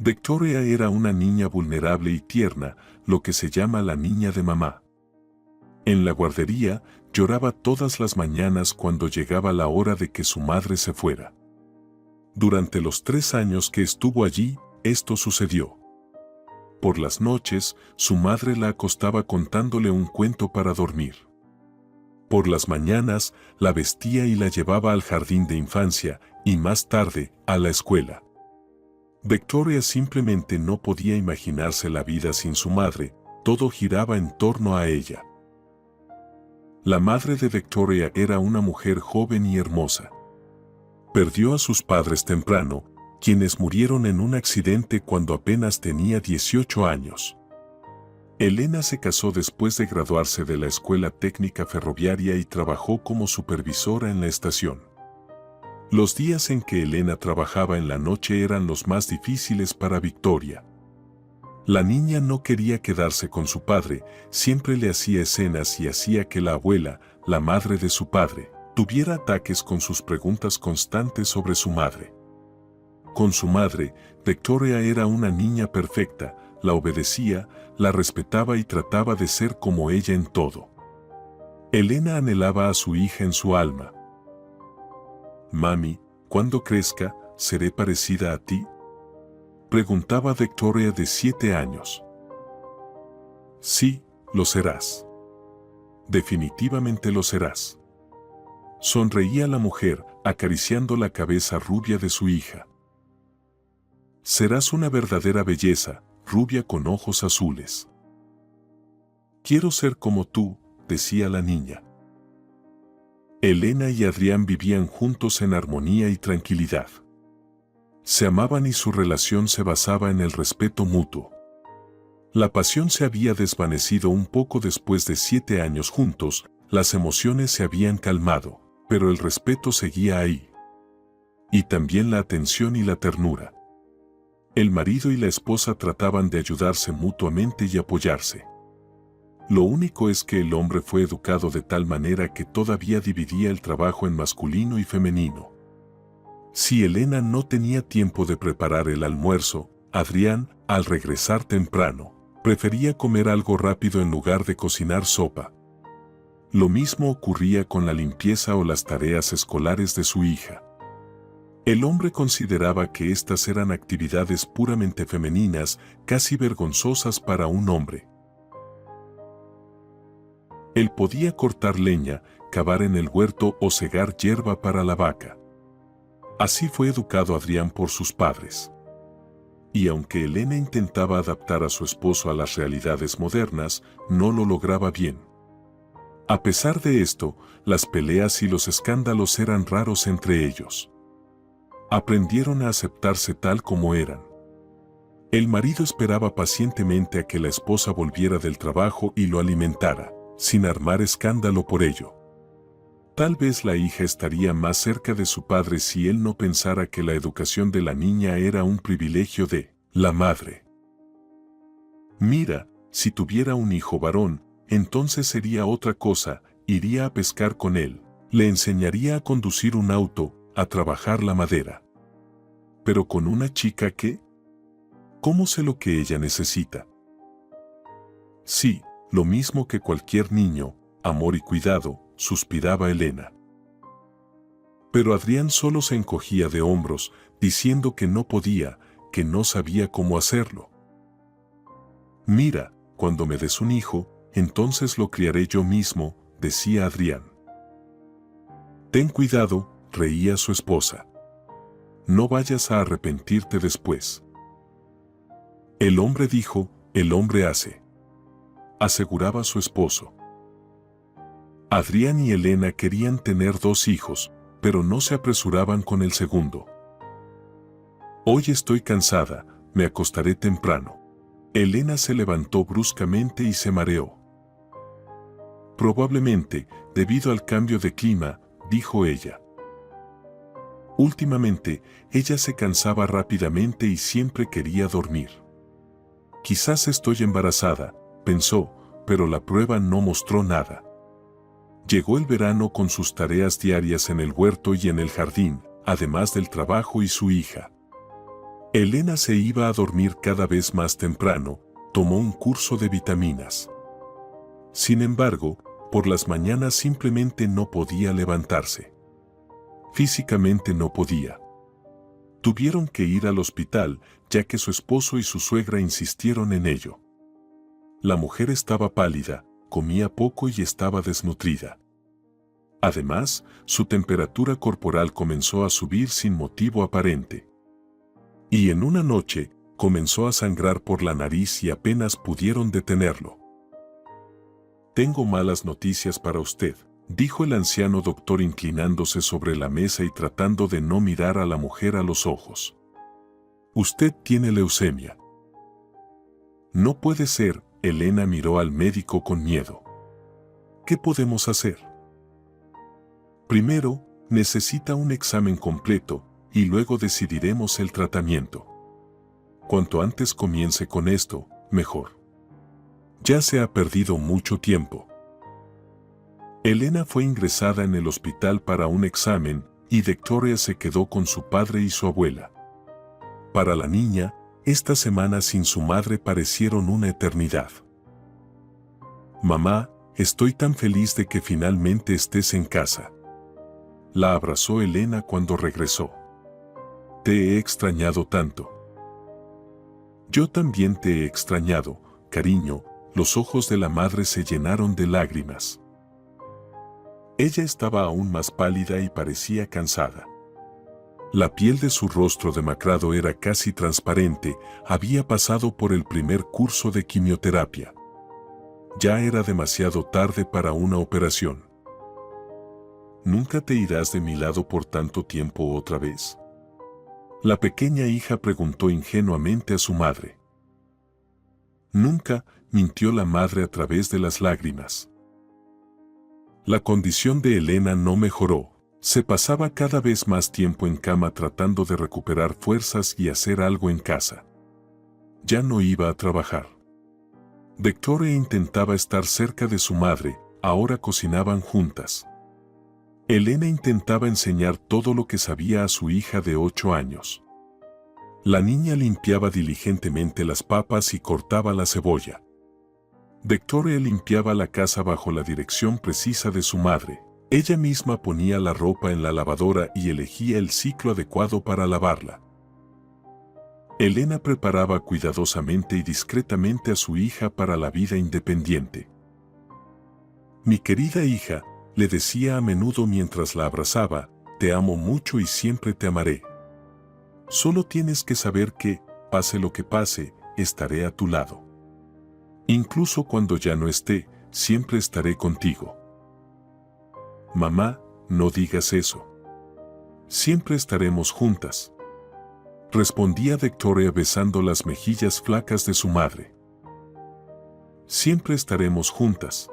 Victoria era una niña vulnerable y tierna, lo que se llama la niña de mamá. En la guardería, lloraba todas las mañanas cuando llegaba la hora de que su madre se fuera. Durante los 3 años que estuvo allí, esto sucedió. Por las noches, su madre la acostaba contándole un cuento para dormir. Por las mañanas, la vestía y la llevaba al jardín de infancia, y más tarde, a la escuela. Victoria simplemente no podía imaginarse la vida sin su madre, todo giraba en torno a ella. La madre de Victoria era una mujer joven y hermosa. Perdió a sus padres temprano, quienes murieron en un accidente cuando apenas tenía 18 años. Elena se casó después de graduarse de la Escuela Técnica Ferroviaria y trabajó como supervisora en la estación. Los días en que Elena trabajaba en la noche eran los más difíciles para Victoria. La niña no quería quedarse con su padre, siempre le hacía escenas y hacía que la abuela, la madre de su padre, tuviera ataques con sus preguntas constantes sobre su madre. Con su madre, Victoria era una niña perfecta, la obedecía, la respetaba y trataba de ser como ella en todo. Elena anhelaba a su hija en su alma. «Mami, cuando crezca, ¿seré parecida a ti?», preguntaba Victoria de 7 años. «Sí, lo serás. Definitivamente lo serás», sonreía la mujer, acariciando la cabeza rubia de su hija. «Serás una verdadera belleza, rubia con ojos azules». «Quiero ser como tú», decía la niña. Elena y Adrián vivían juntos en armonía y tranquilidad. Se amaban y su relación se basaba en el respeto mutuo. La pasión se había desvanecido un poco después de 7 años juntos, las emociones se habían calmado, pero el respeto seguía ahí. Y también la atención y la ternura. El marido y la esposa trataban de ayudarse mutuamente y apoyarse. Lo único es que el hombre fue educado de tal manera que todavía dividía el trabajo en masculino y femenino. Si Elena no tenía tiempo de preparar el almuerzo, Adrián, al regresar temprano, prefería comer algo rápido en lugar de cocinar sopa. Lo mismo ocurría con la limpieza o las tareas escolares de su hija. El hombre consideraba que estas eran actividades puramente femeninas, casi vergonzosas para un hombre. Él podía cortar leña, cavar en el huerto o segar hierba para la vaca. Así fue educado Adrián por sus padres. Y aunque Elena intentaba adaptar a su esposo a las realidades modernas, no lo lograba bien. A pesar de esto, las peleas y los escándalos eran raros entre ellos. Aprendieron a aceptarse tal como eran. El marido esperaba pacientemente a que la esposa volviera del trabajo y lo alimentara, sin armar escándalo por ello. Tal vez la hija estaría más cerca de su padre si él no pensara que la educación de la niña era un privilegio de la madre. Mira, si tuviera un hijo varón, entonces sería otra cosa, iría a pescar con él, le enseñaría a conducir un auto, a trabajar la madera. Pero con una chica que, ¿cómo sé lo que ella necesita? Sí, lo mismo que cualquier niño, amor y cuidado, suspiraba Elena. Pero Adrián solo se encogía de hombros, diciendo que no podía, que no sabía cómo hacerlo. Mira, cuando me des un hijo, entonces lo criaré yo mismo, decía Adrián. Ten cuidado, reía su esposa. No vayas a arrepentirte después. El hombre dijo, el hombre hace, aseguraba su esposo. Adrián y Elena querían tener 2 hijos, pero no se apresuraban con el segundo. Hoy estoy cansada, me acostaré temprano. Elena se levantó bruscamente y se mareó. Probablemente, debido al cambio de clima, dijo ella. Últimamente, ella se cansaba rápidamente y siempre quería dormir. Quizás estoy embarazada, pensó, pero la prueba no mostró nada. Llegó el verano con sus tareas diarias en el huerto y en el jardín, además del trabajo y su hija. Elena se iba a dormir cada vez más temprano, tomó un curso de vitaminas. Sin embargo, por las mañanas simplemente no podía levantarse. Físicamente no podía. Tuvieron que ir al hospital, ya que su esposo y su suegra insistieron en ello. La mujer estaba pálida, comía poco y estaba desnutrida. Además, su temperatura corporal comenzó a subir sin motivo aparente. Y en una noche, comenzó a sangrar por la nariz y apenas pudieron detenerlo. «Tengo malas noticias para usted», dijo el anciano doctor inclinándose sobre la mesa y tratando de no mirar a la mujer a los ojos. «Usted tiene leucemia». «No puede ser», Elena miró al médico con miedo. «¿Qué podemos hacer?» «Primero, necesita un examen completo, y luego decidiremos el tratamiento. Cuanto antes comience con esto, mejor. Ya se ha perdido mucho tiempo». Elena fue ingresada en el hospital para un examen, y Victoria se quedó con su padre y su abuela. Para la niña, estas semanas sin su madre parecieron una eternidad. «Mamá, estoy tan feliz de que finalmente estés en casa». La abrazó Elena cuando regresó. «Te he extrañado tanto». «Yo también te he extrañado, cariño». Los ojos de la madre se llenaron de lágrimas. Ella estaba aún más pálida y parecía cansada. La piel de su rostro demacrado era casi transparente, había pasado por el primer curso de quimioterapia. Ya era demasiado tarde para una operación. «¿Nunca te irás de mi lado por tanto tiempo otra vez?», la pequeña hija preguntó ingenuamente a su madre. «Nunca», mintió la madre a través de las lágrimas. La condición de Elena no mejoró, se pasaba cada vez más tiempo en cama tratando de recuperar fuerzas y hacer algo en casa. Ya no iba a trabajar. Victoria intentaba estar cerca de su madre, ahora cocinaban juntas. Elena intentaba enseñar todo lo que sabía a su hija de 8 años. La niña limpiaba diligentemente las papas y cortaba la cebolla. Victoria limpiaba la casa bajo la dirección precisa de su madre. Ella misma ponía la ropa en la lavadora y elegía el ciclo adecuado para lavarla. Elena preparaba cuidadosamente y discretamente a su hija para la vida independiente. «Mi querida hija», le decía a menudo mientras la abrazaba, «te amo mucho y siempre te amaré. Solo tienes que saber que, pase lo que pase, estaré a tu lado. Incluso cuando ya no esté, siempre estaré contigo». «Mamá, no digas eso. Siempre estaremos juntas», respondía Victoria besando las mejillas flacas de su madre. «Siempre estaremos juntas»,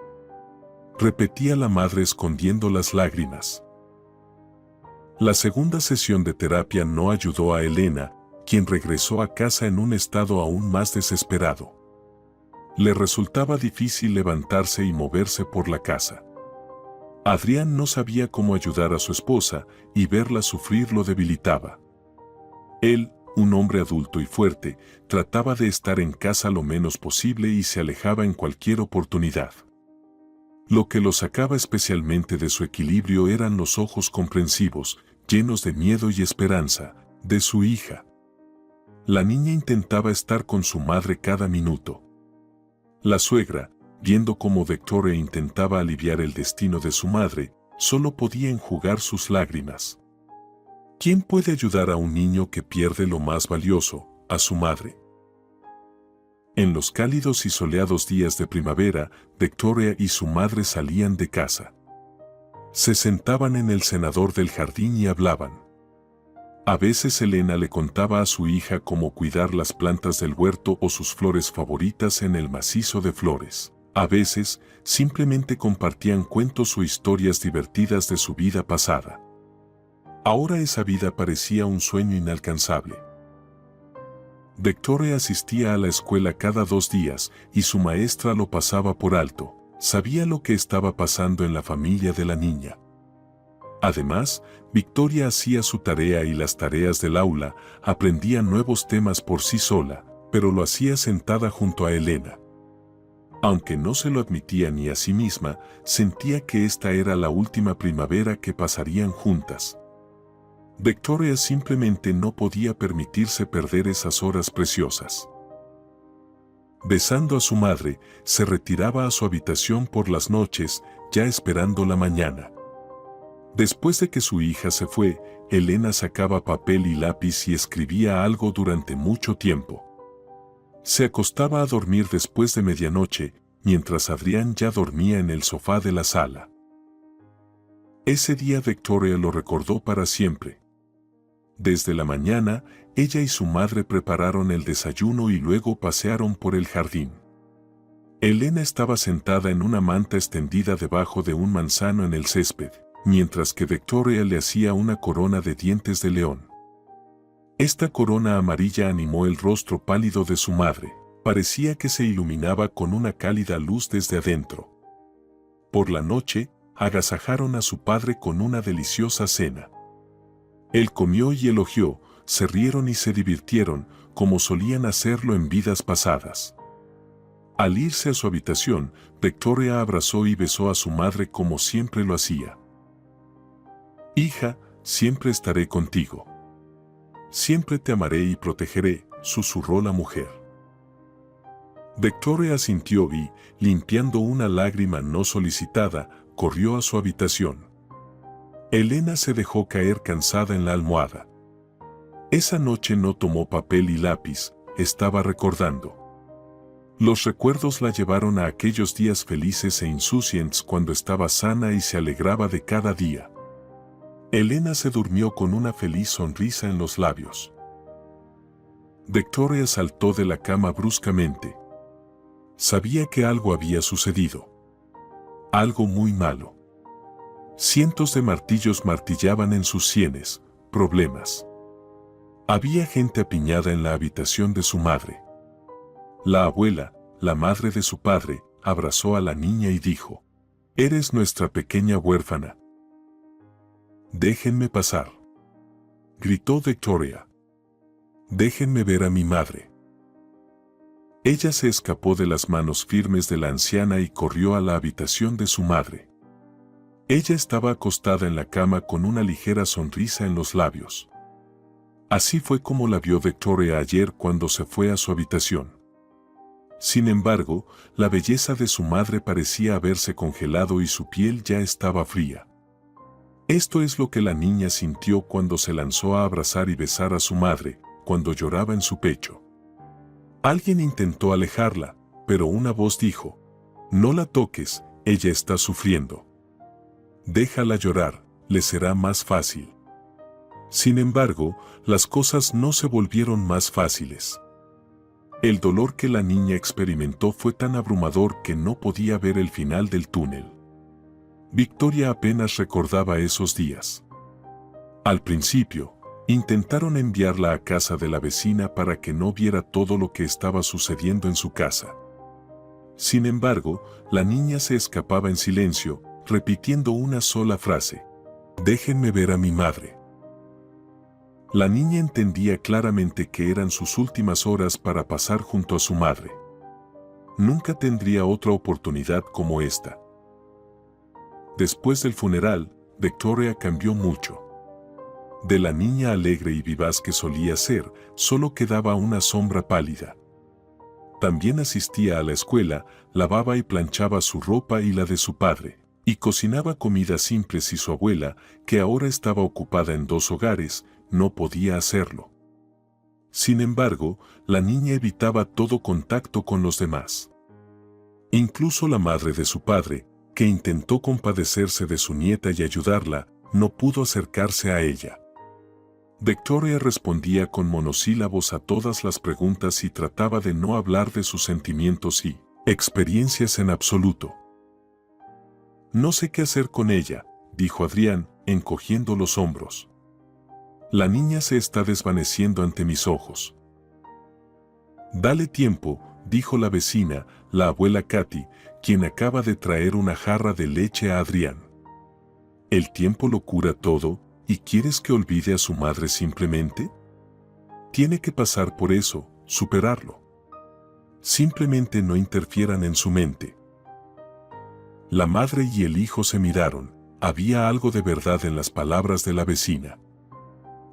repetía la madre escondiendo las lágrimas. La segunda sesión de terapia no ayudó a Elena, quien regresó a casa en un estado aún más desesperado. Le resultaba difícil levantarse y moverse por la casa. Adrián no sabía cómo ayudar a su esposa y verla sufrir lo debilitaba. Él, un hombre adulto y fuerte, trataba de estar en casa lo menos posible y se alejaba en cualquier oportunidad. Lo que lo sacaba especialmente de su equilibrio eran los ojos comprensivos, llenos de miedo y esperanza, de su hija. La niña intentaba estar con su madre cada minuto. La suegra, viendo cómo Victoria intentaba aliviar el destino de su madre, solo podía enjugar sus lágrimas. ¿Quién puede ayudar a un niño que pierde lo más valioso, a su madre? En los cálidos y soleados días de primavera, Victoria y su madre salían de casa. Se sentaban en el cenador del jardín y hablaban. A veces Elena le contaba a su hija cómo cuidar las plantas del huerto o sus flores favoritas en el macizo de flores. A veces, simplemente compartían cuentos o historias divertidas de su vida pasada. Ahora esa vida parecía un sueño inalcanzable. Victoria asistía a la escuela cada 2 días y su maestra lo pasaba por alto. Sabía lo que estaba pasando en la familia de la niña. Además, Victoria hacía su tarea y las tareas del aula, aprendía nuevos temas por sí sola, pero lo hacía sentada junto a Elena. Aunque no se lo admitía ni a sí misma, sentía que esta era la última primavera que pasarían juntas. Victoria simplemente no podía permitirse perder esas horas preciosas. Besando a su madre, se retiraba a su habitación por las noches, ya esperando la mañana. Después de que su hija se fue, Elena sacaba papel y lápiz y escribía algo durante mucho tiempo. Se acostaba a dormir después de medianoche, mientras Adrián ya dormía en el sofá de la sala. Ese día Victoria lo recordó para siempre. Desde la mañana, ella y su madre prepararon el desayuno y luego pasearon por el jardín. Elena estaba sentada en una manta extendida debajo de un manzano en el césped, mientras que Victoria le hacía una corona de dientes de león. Esta corona amarilla animó el rostro pálido de su madre, parecía que se iluminaba con una cálida luz desde adentro. Por la noche, agasajaron a su padre con una deliciosa cena. Él comió y elogió, se rieron y se divirtieron, como solían hacerlo en vidas pasadas. Al irse a su habitación, Victoria abrazó y besó a su madre como siempre lo hacía. «Hija, siempre estaré contigo. Siempre te amaré y protegeré», susurró la mujer. Victoria asintió y, limpiando una lágrima no solicitada, corrió a su habitación. Elena se dejó caer cansada en la almohada. Esa noche no tomó papel y lápiz, estaba recordando. Los recuerdos la llevaron a aquellos días felices e insouciants cuando estaba sana y se alegraba de cada día. Elena se durmió con una feliz sonrisa en los labios. Victoria saltó de la cama bruscamente. Sabía que algo había sucedido. Algo muy malo. Cientos de martillos martillaban en sus sienes, problemas. Había gente apiñada en la habitación de su madre. La abuela, la madre de su padre, abrazó a la niña y dijo: «Eres nuestra pequeña huérfana». «Déjenme pasar», gritó Victoria. «Déjenme ver a mi madre». Ella se escapó de las manos firmes de la anciana y corrió a la habitación de su madre. Ella estaba acostada en la cama con una ligera sonrisa en los labios. Así fue como la vio Victoria ayer cuando se fue a su habitación. Sin embargo, la belleza de su madre parecía haberse congelado y su piel ya estaba fría. Esto es lo que la niña sintió cuando se lanzó a abrazar y besar a su madre, cuando lloraba en su pecho. Alguien intentó alejarla, pero una voz dijo: «No la toques, ella está sufriendo. Déjala llorar, le será más fácil». Sin embargo, las cosas no se volvieron más fáciles. El dolor que la niña experimentó fue tan abrumador que no podía ver el final del túnel. Victoria apenas recordaba esos días. Al principio, intentaron enviarla a casa de la vecina para que no viera todo lo que estaba sucediendo en su casa. Sin embargo, la niña se escapaba en silencio, repitiendo una sola frase: «Déjenme ver a mi madre». La niña entendía claramente que eran sus últimas horas para pasar junto a su madre. Nunca tendría otra oportunidad como esta. Después del funeral, Victoria cambió mucho. De la niña alegre y vivaz que solía ser, solo quedaba una sombra pálida. También asistía a la escuela, lavaba y planchaba su ropa y la de su padre, y cocinaba comidas simples y su abuela, que ahora estaba ocupada en 2 hogares, no podía hacerlo. Sin embargo, la niña evitaba todo contacto con los demás. Incluso la madre de su padre, que intentó compadecerse de su nieta y ayudarla, no pudo acercarse a ella. Victoria respondía con monosílabos a todas las preguntas y trataba de no hablar de sus sentimientos y experiencias en absoluto. «No sé qué hacer con ella», dijo Adrián, encogiendo los hombros. «La niña se está desvaneciendo ante mis ojos». «Dale tiempo», dijo la vecina, la abuela Katy, quien acaba de traer una jarra de leche a Adrián. ¿El tiempo lo cura todo y quieres que olvide a su madre simplemente? Tiene que pasar por eso, superarlo. Simplemente no interfieran en su mente. La madre y el hijo se miraron. Había algo de verdad en las palabras de la vecina.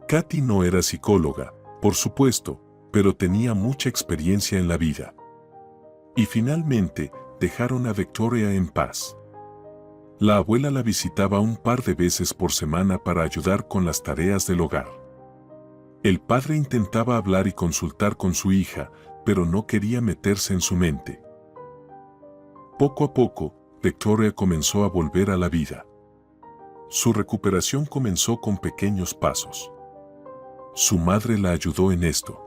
Katy no era psicóloga, por supuesto, pero tenía mucha experiencia en la vida. Y finalmente, dejaron a Victoria en paz. La abuela la visitaba un par de veces por semana para ayudar con las tareas del hogar. El padre intentaba hablar y consultar con su hija, pero no quería meterse en su mente. Poco a poco, Victoria comenzó a volver a la vida. Su recuperación comenzó con pequeños pasos. Su madre la ayudó en esto.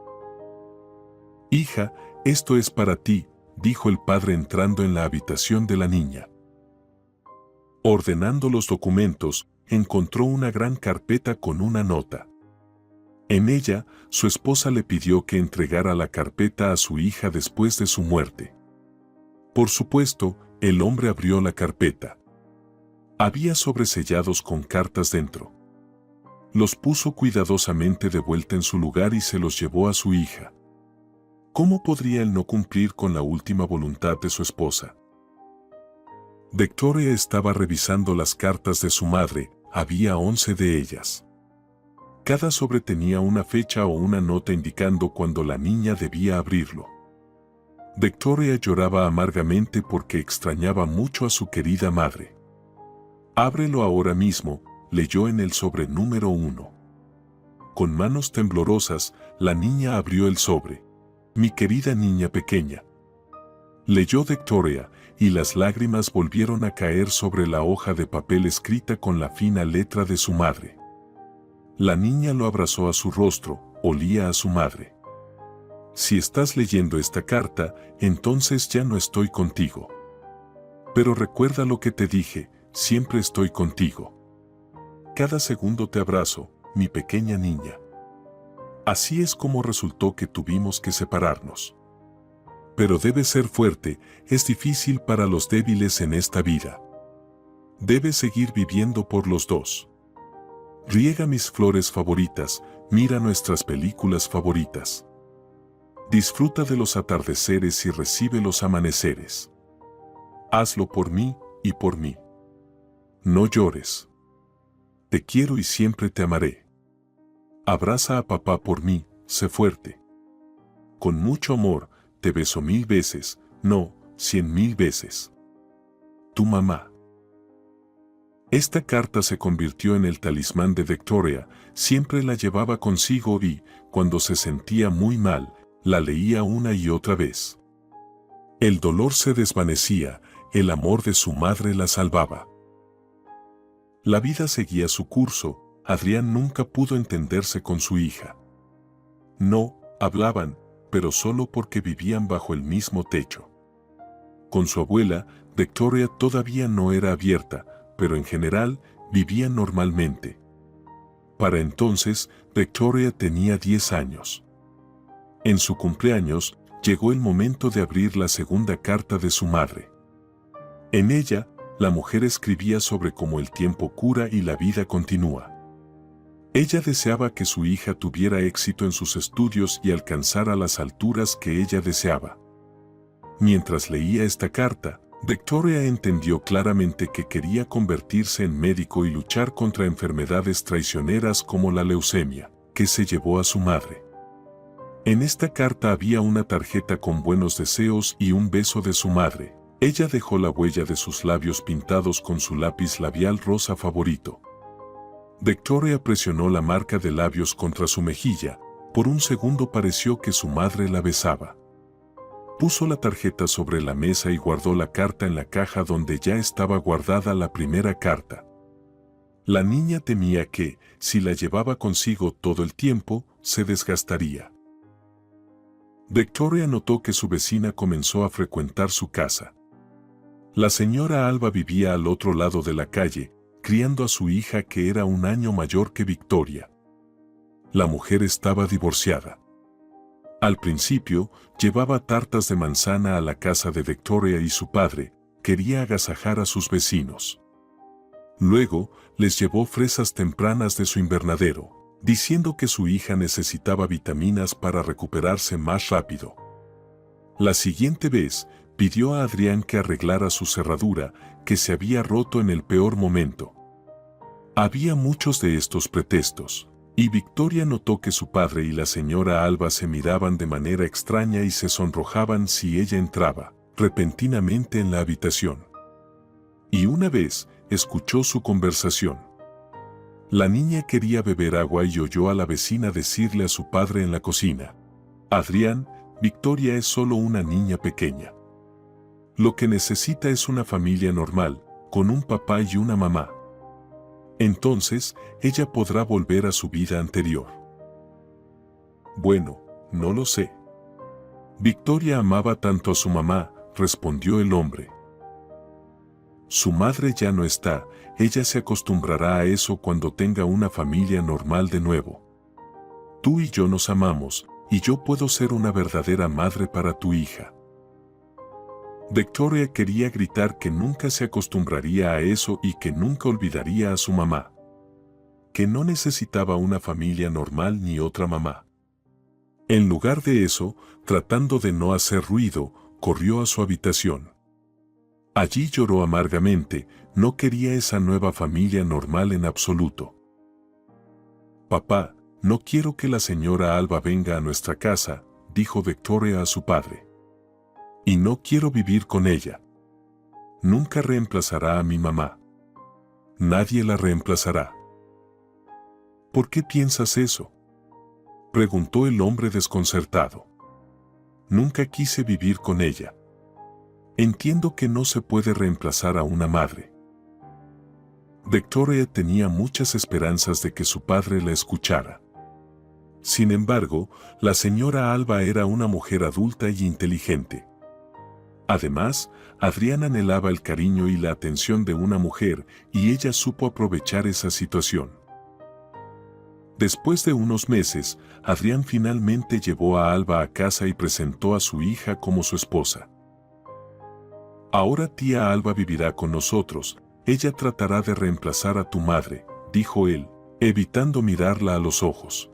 «Hija, esto es para ti», dijo el padre entrando en la habitación de la niña. Ordenando los documentos, encontró una gran carpeta con una nota. En ella, su esposa le pidió que entregara la carpeta a su hija después de su muerte. Por supuesto, el hombre abrió la carpeta. Había sobresellados con cartas dentro. Los puso cuidadosamente de vuelta en su lugar y se los llevó a su hija. ¿Cómo podría él no cumplir con la última voluntad de su esposa? Victoria estaba revisando las cartas de su madre, había 11 de ellas. Cada sobre tenía una fecha o una nota indicando cuándo la niña debía abrirlo. Victoria lloraba amargamente porque extrañaba mucho a su querida madre. «Ábrelo ahora mismo», leyó en el sobre número 1. Con manos temblorosas, la niña abrió el sobre. «Mi querida niña pequeña», leyó Victoria, y las lágrimas volvieron a caer sobre la hoja de papel escrita con la fina letra de su madre. La niña lo abrazó a su rostro, olía a su madre. «Si estás leyendo esta carta, entonces ya no estoy contigo. Pero recuerda lo que te dije, siempre estoy contigo. Cada segundo te abrazo, mi pequeña niña». Así es como resultó que tuvimos que separarnos. Pero debes ser fuerte, es difícil para los débiles en esta vida. Debes seguir viviendo por los dos. Riega mis flores favoritas, mira nuestras películas favoritas. Disfruta de los atardeceres y recibe los amaneceres. Hazlo por mí y por mí. No llores. Te quiero y siempre te amaré. Abraza a papá por mí, sé fuerte. Con mucho amor, te beso 1000 veces, no, 100.000 veces. Tu mamá. Esta carta se convirtió en el talismán de Victoria, siempre la llevaba consigo y, cuando se sentía muy mal, la leía una y otra vez. El dolor se desvanecía, el amor de su madre la salvaba. La vida seguía su curso, Adrián nunca pudo entenderse con su hija. No, hablaban, pero solo porque vivían bajo el mismo techo. Con su abuela, Victoria todavía no era abierta, pero en general, vivían normalmente. Para entonces, Victoria tenía 10 años. En su cumpleaños, llegó el momento de abrir la segunda carta de su madre. En ella, la mujer escribía sobre cómo el tiempo cura y la vida continúa. Ella deseaba que su hija tuviera éxito en sus estudios y alcanzara las alturas que ella deseaba. Mientras leía esta carta, Victoria entendió claramente que quería convertirse en médico y luchar contra enfermedades traicioneras como la leucemia, que se llevó a su madre. En esta carta había una tarjeta con buenos deseos y un beso de su madre. Ella dejó la huella de sus labios pintados con su lápiz labial rosa favorito. Victoria presionó la marca de labios contra su mejilla. Por un segundo pareció que su madre la besaba. Puso la tarjeta sobre la mesa y guardó la carta en la caja donde ya estaba guardada la primera carta. La niña temía que, si la llevaba consigo todo el tiempo, se desgastaría. Victoria notó que su vecina comenzó a frecuentar su casa. La señora Alba vivía al otro lado de la calle, criando a su hija que era un año mayor que Victoria. La mujer estaba divorciada. Al principio, llevaba tartas de manzana a la casa de Victoria y su padre quería agasajar a sus vecinos. Luego, les llevó fresas tempranas de su invernadero, diciendo que su hija necesitaba vitaminas para recuperarse más rápido. La siguiente vez, pidió a Adrián que arreglara su cerradura, que se había roto en el peor momento. Había muchos de estos pretextos, y Victoria notó que su padre y la señora Alba se miraban de manera extraña y se sonrojaban si ella entraba repentinamente en la habitación. Y una vez, escuchó su conversación. La niña quería beber agua y oyó a la vecina decirle a su padre en la cocina: Adrián, Victoria es solo una niña pequeña. Lo que necesita es una familia normal, con un papá y una mamá. Entonces, ella podrá volver a su vida anterior. Bueno, no lo sé. Victoria amaba tanto a su mamá, respondió el hombre. Su madre ya no está, ella se acostumbrará a eso cuando tenga una familia normal de nuevo. Tú y yo nos amamos, y yo puedo ser una verdadera madre para tu hija. Victoria quería gritar que nunca se acostumbraría a eso y que nunca olvidaría a su mamá. Que no necesitaba una familia normal ni otra mamá. En lugar de eso, tratando de no hacer ruido, corrió a su habitación. Allí lloró amargamente, no quería esa nueva familia normal en absoluto. Papá, no quiero que la señora Alba venga a nuestra casa, dijo Victoria a su padre. Y no quiero vivir con ella. Nunca reemplazará a mi mamá. Nadie la reemplazará. ¿Por qué piensas eso?, preguntó el hombre desconcertado. Nunca quise vivir con ella. Entiendo que no se puede reemplazar a una madre. Victoria tenía muchas esperanzas de que su padre la escuchara. Sin embargo, la señora Alba era una mujer adulta y inteligente. Además, Adrián anhelaba el cariño y la atención de una mujer, y ella supo aprovechar esa situación. Después de unos meses, Adrián finalmente llevó a Alba a casa y presentó a su hija como su esposa. Ahora tía Alba vivirá con nosotros, ella tratará de reemplazar a tu madre, dijo él, evitando mirarla a los ojos.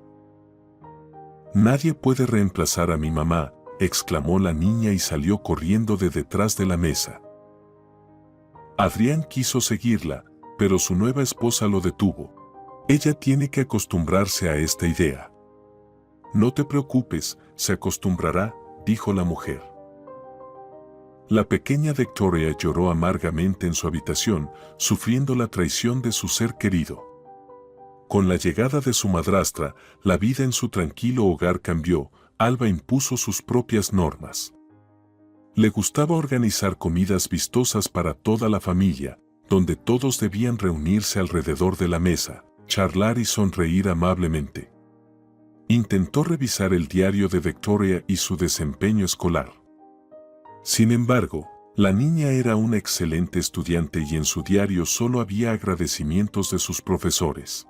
Nadie puede reemplazar a mi mamá, exclamó la niña y salió corriendo de detrás de la mesa. Adrián quiso seguirla, pero su nueva esposa lo detuvo. Ella tiene que acostumbrarse a esta idea. No te preocupes, se acostumbrará, dijo la mujer. La pequeña Victoria lloró amargamente en su habitación, sufriendo la traición de su ser querido. Con la llegada de su madrastra, la vida en su tranquilo hogar cambió. Alba impuso sus propias normas. Le gustaba organizar comidas vistosas para toda la familia, donde todos debían reunirse alrededor de la mesa, charlar y sonreír amablemente. Intentó revisar el diario de Victoria y su desempeño escolar. Sin embargo, la niña era una excelente estudiante y en su diario solo había agradecimientos de sus profesores.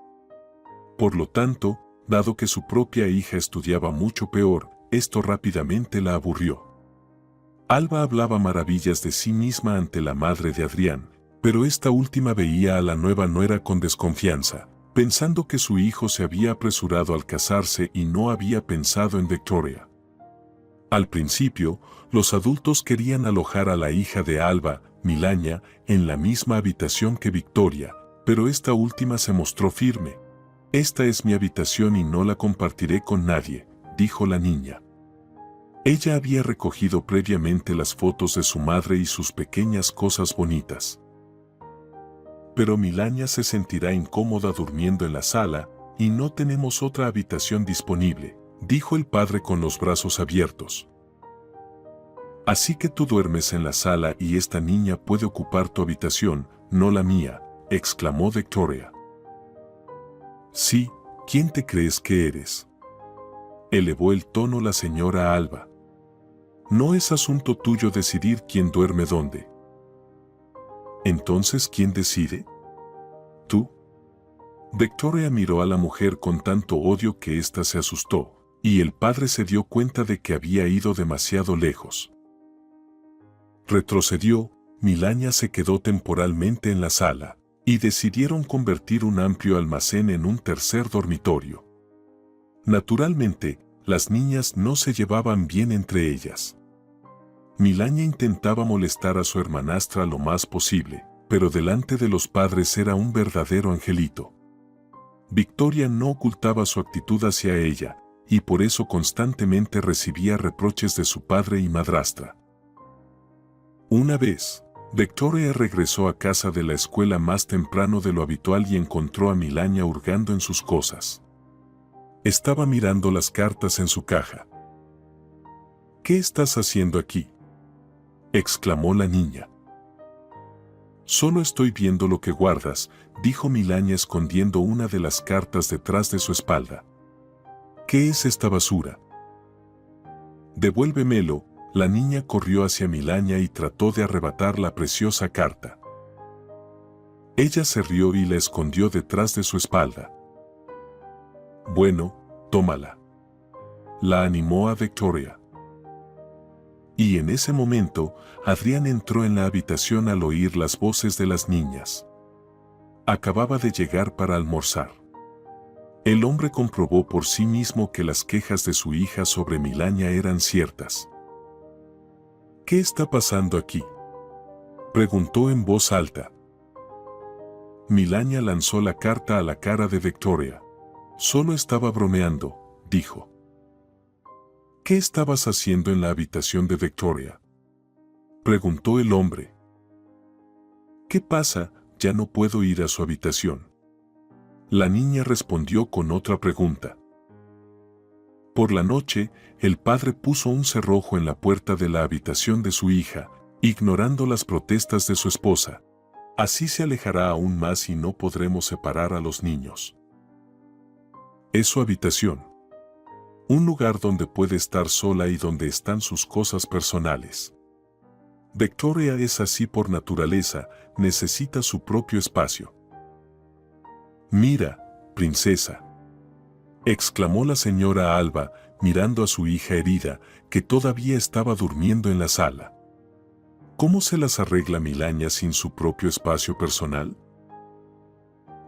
Por lo tanto, dado que su propia hija estudiaba mucho peor, esto rápidamente la aburrió. Alba hablaba maravillas de sí misma ante la madre de Adrián, pero esta última veía a la nueva nuera con desconfianza, pensando que su hijo se había apresurado al casarse y no había pensado en Victoria. Al principio, los adultos querían alojar a la hija de Alba, Milagna, en la misma habitación que Victoria, pero esta última se mostró firme. Esta es mi habitación y no la compartiré con nadie, dijo la niña. Ella había recogido previamente las fotos de su madre y sus pequeñas cosas bonitas. Pero Milagna se sentirá incómoda durmiendo en la sala, y no tenemos otra habitación disponible, dijo el padre con los brazos abiertos. Así que tú duermes en la sala y esta niña puede ocupar tu habitación, no la mía, exclamó Victoria. Sí, ¿quién te crees que eres?, elevó el tono la señora Alba. No es asunto tuyo decidir quién duerme dónde. Entonces, ¿quién decide? ¿Tú? Victoria miró a la mujer con tanto odio que ésta se asustó, y el padre se dio cuenta de que había ido demasiado lejos. Retrocedió, Milagna se quedó temporalmente en la sala, y decidieron convertir un amplio almacén en un tercer dormitorio. Naturalmente, las niñas no se llevaban bien entre ellas. Milania intentaba molestar a su hermanastra lo más posible, pero delante de los padres era un verdadero angelito. Victoria no ocultaba su actitud hacia ella, y por eso constantemente recibía reproches de su padre y madrastra. Una vez, Victoria regresó a casa de la escuela más temprano de lo habitual y encontró a Milania hurgando en sus cosas. Estaba mirando las cartas en su caja. «¿Qué estás haciendo aquí?», exclamó la niña. «Solo estoy viendo lo que guardas», dijo Milania escondiendo una de las cartas detrás de su espalda. «¿Qué es esta basura?». «Devuélvemelo». La niña corrió hacia Milania y trató de arrebatar la preciosa carta. Ella se rió y la escondió detrás de su espalda. «Bueno, tómala», la animó a Victoria. Y en ese momento, Adrián entró en la habitación al oír las voces de las niñas. Acababa de llegar para almorzar. El hombre comprobó por sí mismo que las quejas de su hija sobre Milania eran ciertas. «¿Qué está pasando aquí?», preguntó en voz alta. Milania lanzó la carta a la cara de Victoria. «Solo estaba bromeando», dijo. «¿Qué estabas haciendo en la habitación de Victoria?», preguntó el hombre. «¿Qué pasa? Ya no puedo ir a su habitación». La niña respondió con otra pregunta. Por la noche, el padre puso un cerrojo en la puerta de la habitación de su hija, ignorando las protestas de su esposa. Así se alejará aún más y no podremos separar a los niños. Es su habitación. Un lugar donde puede estar sola y donde están sus cosas personales. Victoria es así por naturaleza, necesita su propio espacio. «Mira, princesa», exclamó la señora Alba, mirando a su hija herida, que todavía estaba durmiendo en la sala. «¿Cómo se las arregla Milania sin su propio espacio personal?».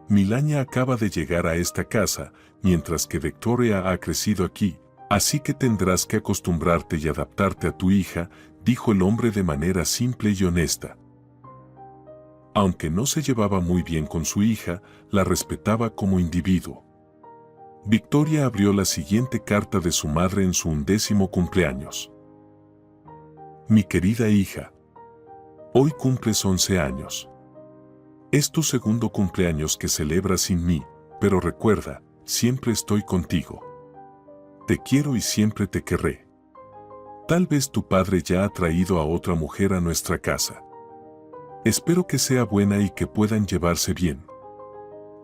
«Milania acaba de llegar a esta casa, mientras que Victoria ha crecido aquí, así que tendrás que acostumbrarte y adaptarte a tu hija», dijo el hombre de manera simple y honesta. Aunque no se llevaba muy bien con su hija, la respetaba como individuo. Victoria abrió la siguiente carta de su madre en su 11º cumpleaños. «Mi querida hija, hoy cumples 11 años. Es tu segundo cumpleaños que celebras sin mí, pero recuerda, siempre estoy contigo. Te quiero y siempre te querré. Tal vez tu padre ya ha traído a otra mujer a nuestra casa. Espero que sea buena y que puedan llevarse bien.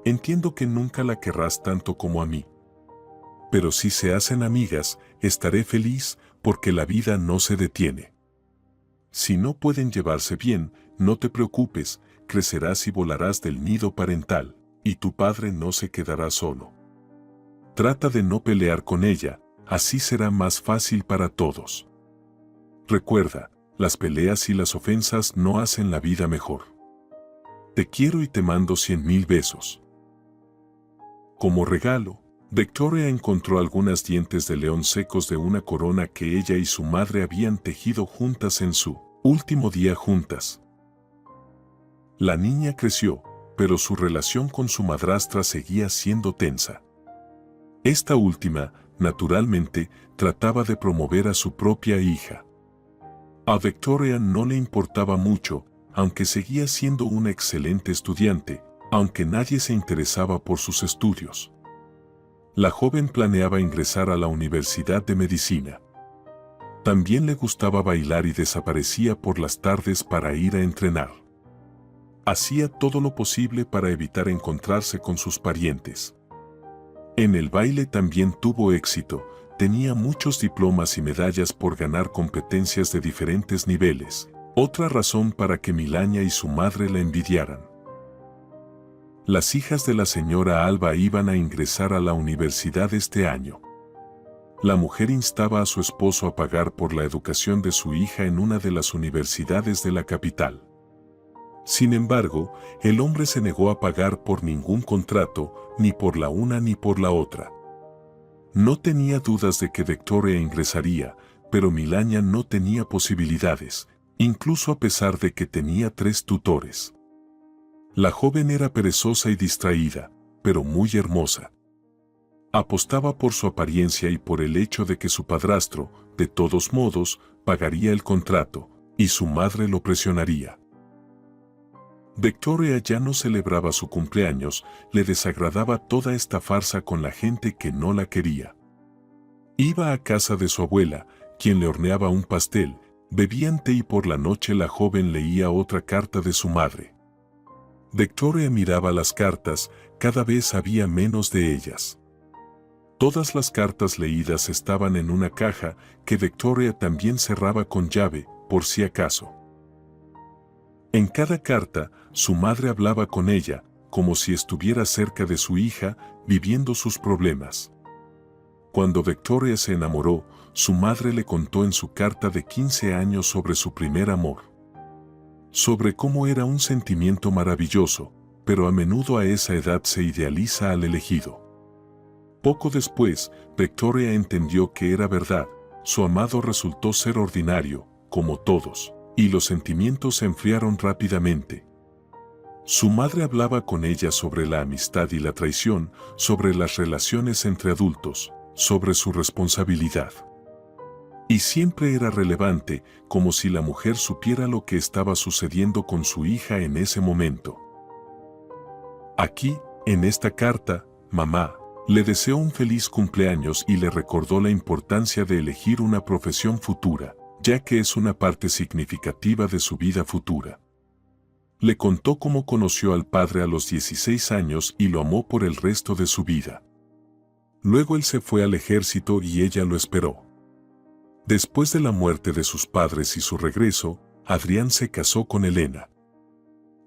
Entiendo que nunca la querrás tanto como a mí. Pero si se hacen amigas, estaré feliz porque la vida no se detiene. Si no pueden llevarse bien, no te preocupes, crecerás y volarás del nido parental, y tu padre no se quedará solo. Trata de no pelear con ella, así será más fácil para todos. Recuerda, las peleas y las ofensas no hacen la vida mejor. Te quiero y te mando 100.000 besos». Como regalo, Victoria encontró algunos dientes de león secos de una corona que ella y su madre habían tejido juntas en su último día juntas. La niña creció, pero su relación con su madrastra seguía siendo tensa. Esta última, naturalmente, trataba de promover a su propia hija. A Victoria no le importaba mucho, aunque seguía siendo una excelente estudiante, aunque nadie se interesaba por sus estudios. La joven planeaba ingresar a la Universidad de Medicina. También le gustaba bailar y desaparecía por las tardes para ir a entrenar. Hacía todo lo posible para evitar encontrarse con sus parientes. En el baile también tuvo éxito, tenía muchos diplomas y medallas por ganar competencias de diferentes niveles, otra razón para que Milania y su madre la envidiaran. Las hijas de la señora Alba iban a ingresar a la universidad este año. La mujer instaba a su esposo a pagar por la educación de su hija en una de las universidades de la capital. Sin embargo, el hombre se negó a pagar por ningún contrato, ni por la una ni por la otra. No tenía dudas de que Victoria ingresaría, pero Milagna no tenía posibilidades, incluso a pesar de que tenía 3 tutores. La joven era perezosa y distraída, pero muy hermosa. Apostaba por su apariencia y por el hecho de que su padrastro, de todos modos, pagaría el contrato, y su madre lo presionaría. Victoria ya no celebraba su cumpleaños, le desagradaba toda esta farsa con la gente que no la quería. Iba a casa de su abuela, quien le horneaba un pastel, bebían té y por la noche la joven leía otra carta de su madre. Victoria miraba las cartas, cada vez había menos de ellas. Todas las cartas leídas estaban en una caja que Victoria también cerraba con llave, por si acaso. En cada carta, su madre hablaba con ella, como si estuviera cerca de su hija, viviendo sus problemas. Cuando Victoria se enamoró, su madre le contó en su carta de 15 años sobre su primer amor. Sobre cómo era un sentimiento maravilloso, pero a menudo a esa edad se idealiza al elegido. Poco después, Victoria entendió que era verdad, su amado resultó ser ordinario, como todos, y los sentimientos se enfriaron rápidamente. Su madre hablaba con ella sobre la amistad y la traición, sobre las relaciones entre adultos, sobre su responsabilidad. Y siempre era relevante, como si la mujer supiera lo que estaba sucediendo con su hija en ese momento. Aquí, en esta carta, mamá, le deseó un feliz cumpleaños y le recordó la importancia de elegir una profesión futura, ya que es una parte significativa de su vida futura. Le contó cómo conoció al padre a los 16 años y lo amó por el resto de su vida. Luego él se fue al ejército y ella lo esperó. Después de la muerte de sus padres y su regreso, Adrián se casó con Elena.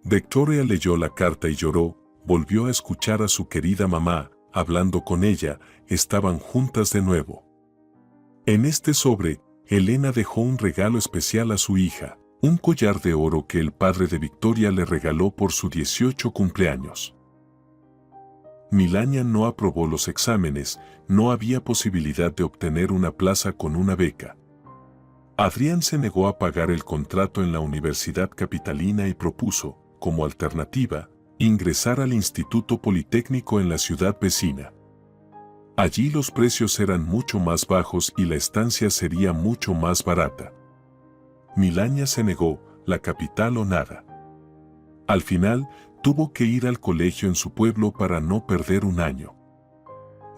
Victoria leyó la carta y lloró, volvió a escuchar a su querida mamá, hablando con ella, estaban juntas de nuevo. En este sobre, Elena dejó un regalo especial a su hija, un collar de oro que el padre de Victoria le regaló por su 18 cumpleaños. Milagna no aprobó los exámenes, no había posibilidad de obtener una plaza con una beca. Adrián se negó a pagar el contrato en la Universidad Capitalina y propuso, como alternativa, ingresar al Instituto Politécnico en la ciudad vecina. Allí los precios eran mucho más bajos y la estancia sería mucho más barata. Milagna se negó, la capital o nada. Al final, tuvo que ir al colegio en su pueblo para no perder un año.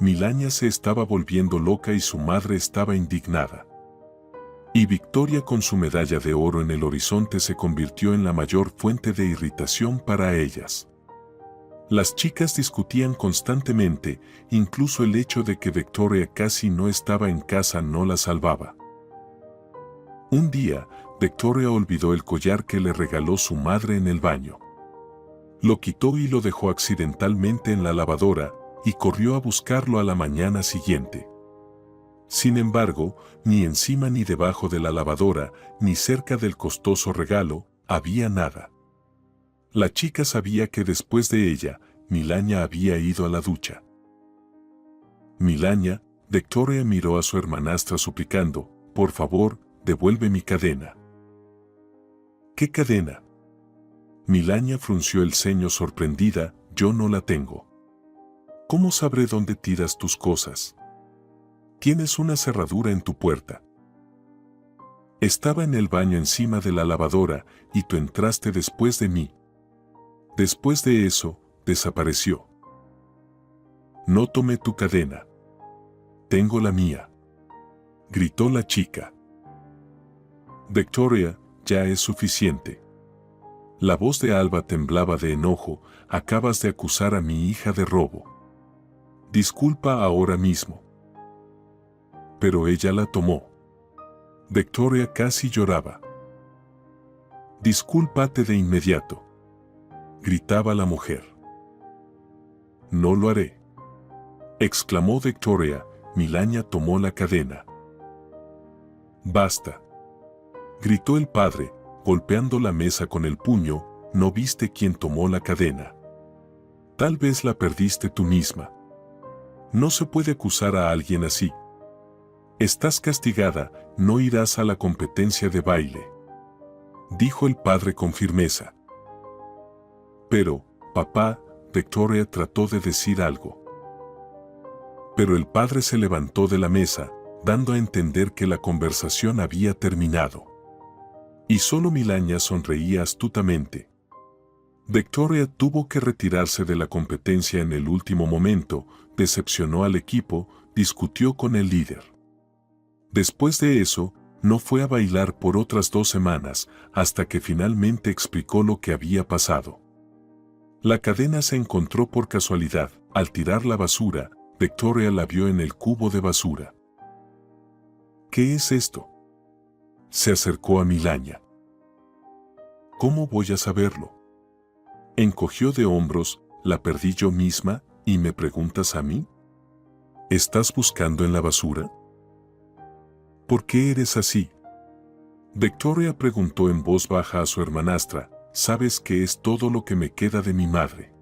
Milagna se estaba volviendo loca y su madre estaba indignada. Y Victoria con su medalla de oro en el horizonte se convirtió en la mayor fuente de irritación para ellas. Las chicas discutían constantemente, incluso el hecho de que Victoria casi no estaba en casa no la salvaba. Un día, Victoria olvidó el collar que le regaló su madre en el baño. Lo quitó y lo dejó accidentalmente en la lavadora, y corrió a buscarlo a la mañana siguiente. Sin embargo, ni encima ni debajo de la lavadora, ni cerca del costoso regalo, había nada. La chica sabía que después de ella, Milagna había ido a la ducha. Milagna, Victoria miró a su hermanastra suplicando, por favor, devuelve mi cadena. ¿Qué cadena? Milagna frunció el ceño sorprendida, yo no la tengo. ¿Cómo sabré dónde tiras tus cosas? Tienes una cerradura en tu puerta. Estaba en el baño encima de la lavadora y tú entraste después de mí. Después de eso, desapareció. No tomé tu cadena. Tengo la mía. Gritó la chica. Victoria, ya es suficiente. La voz de Alba temblaba de enojo, acabas de acusar a mi hija de robo. Disculpa ahora mismo. Pero ella la tomó. Victoria casi lloraba. Discúlpate de inmediato. Gritaba la mujer. No lo haré. Exclamó Victoria, Milagna tomó la cadena. Basta. Gritó el padre, golpeando la mesa con el puño, no viste quién tomó la cadena. Tal vez la perdiste tú misma. No se puede acusar a alguien así. Estás castigada, no irás a la competencia de baile, dijo el padre con firmeza. Pero, papá, Victoria trató de decir algo. Pero el padre se levantó de la mesa, dando a entender que la conversación había terminado. Y solo Milagna sonreía astutamente. Victoria tuvo que retirarse de la competencia en el último momento, decepcionó al equipo, discutió con el líder. Después de eso, no fue a bailar por otras 2 semanas, hasta que finalmente explicó lo que había pasado. La cadena se encontró por casualidad. Al tirar la basura, Victoria la vio en el cubo de basura. ¿Qué es esto? Se acercó a Milagna. ¿Cómo voy a saberlo? Encogió de hombros, la perdí yo misma, ¿y me preguntas a mí? ¿Estás buscando en la basura? ¿Por qué eres así? Victoria preguntó en voz baja a su hermanastra, ¿sabes qué es todo lo que me queda de mi madre?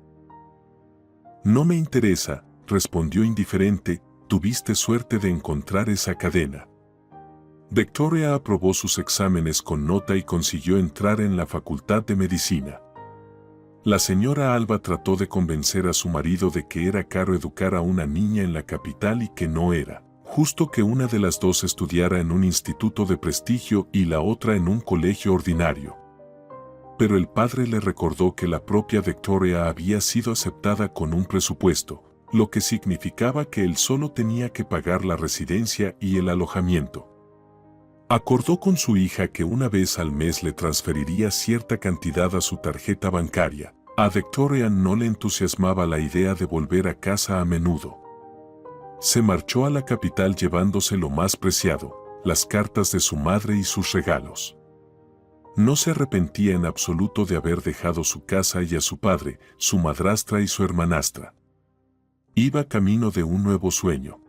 No me interesa, respondió indiferente, tuviste suerte de encontrar esa cadena. Victoria aprobó sus exámenes con nota y consiguió entrar en la Facultad de Medicina. La señora Alba trató de convencer a su marido de que era caro educar a una niña en la capital y que no era justo que una de las dos estudiara en un instituto de prestigio y la otra en un colegio ordinario. Pero el padre le recordó que la propia Victoria había sido aceptada con un presupuesto, lo que significaba que él solo tenía que pagar la residencia y el alojamiento. Acordó con su hija que una vez al mes le transferiría cierta cantidad a su tarjeta bancaria. A Victoria no le entusiasmaba la idea de volver a casa a menudo. Se marchó a la capital llevándose lo más preciado, las cartas de su madre y sus regalos. No se arrepentía en absoluto de haber dejado su casa y a su padre, su madrastra y su hermanastra. Iba camino de un nuevo sueño.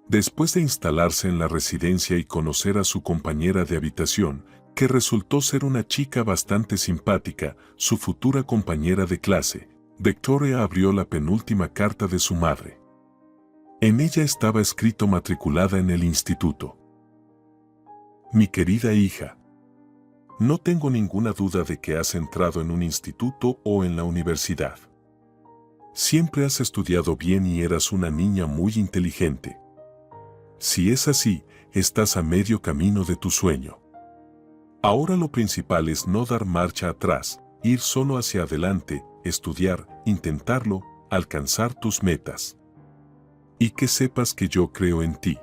Después de instalarse en la residencia y conocer a su compañera de habitación, que resultó ser una chica bastante simpática, su futura compañera de clase, Victoria abrió la penúltima carta de su madre. En ella estaba escrito matriculada en el instituto. Mi querida hija, no tengo ninguna duda de que has entrado en un instituto o en la universidad. Siempre has estudiado bien y eras una niña muy inteligente. Si es así, estás a medio camino de tu sueño. Ahora lo principal es no dar marcha atrás, ir solo hacia adelante, estudiar, intentarlo, alcanzar tus metas. Y que sepas que yo creo en ti.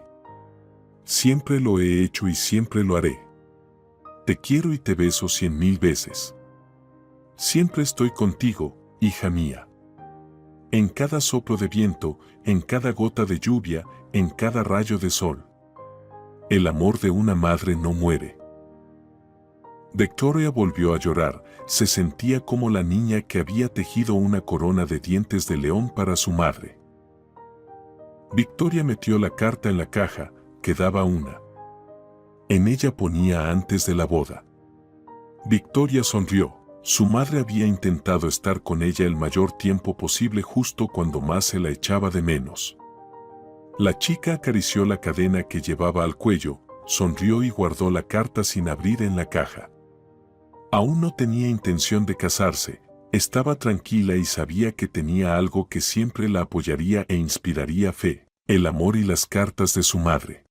Siempre lo he hecho y siempre lo haré. Te quiero y te beso 100.000 veces. Siempre estoy contigo, hija mía. En cada soplo de viento, en cada gota de lluvia, en cada rayo de sol. El amor de una madre no muere. Victoria volvió a llorar, se sentía como la niña que había tejido una corona de dientes de león para su madre. Victoria metió la carta en la caja, quedaba una. En ella ponía antes de la boda. Victoria sonrió. Su madre había intentado estar con ella el mayor tiempo posible justo cuando más se la echaba de menos. La chica acarició la cadena que llevaba al cuello, sonrió y guardó la carta sin abrir en la caja. Aún no tenía intención de casarse, estaba tranquila y sabía que tenía algo que siempre la apoyaría e inspiraría fe, el amor y las cartas de su madre.